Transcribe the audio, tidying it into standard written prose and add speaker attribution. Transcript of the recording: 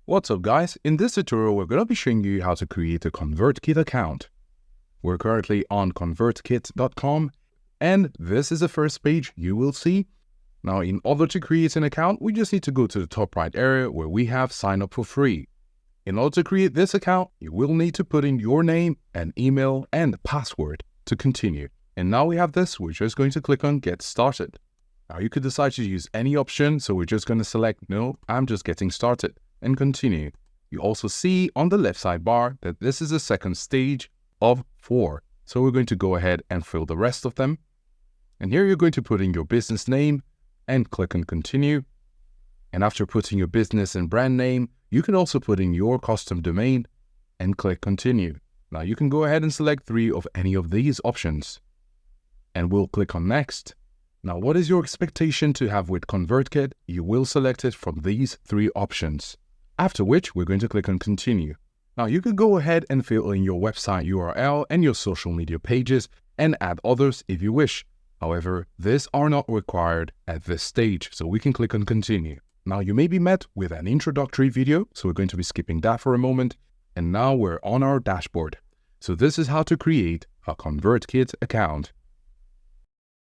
Speaker 1: What's up guys, in this tutorial we're going to be showing you how to create a ConvertKit account. We're currently on convertkit.com and this is the first page you will see. Now in order to create an account, we just need to go to the top right area where we have sign up for free. In order to create this account, you will need to put in your name and email and password to continue. And now we have this, we're just going to click on get started. Now you could decide to use any option, so we're just going to select no, I'm just getting started, and continue. You also see on the left sidebar that this is the second stage of 4. So we're going to go ahead and fill the rest of them. And here you're going to put in your business name and click on continue. And after putting your business and brand name, you can also put in your custom domain and click continue. Now you can go ahead and select 3 of any of these options. And we'll click on next. Now what is your expectation to have with ConvertKit? You will select it from these 3 options. After which, we're going to click on continue. Now you can go ahead and fill in your website URL and your social media pages and add others if you wish. However, these are not required at this stage, so we can click on continue. Now you may be met with an introductory video, so we're going to be skipping that for a moment. And now we're on our dashboard. So this is how to create a ConvertKit account.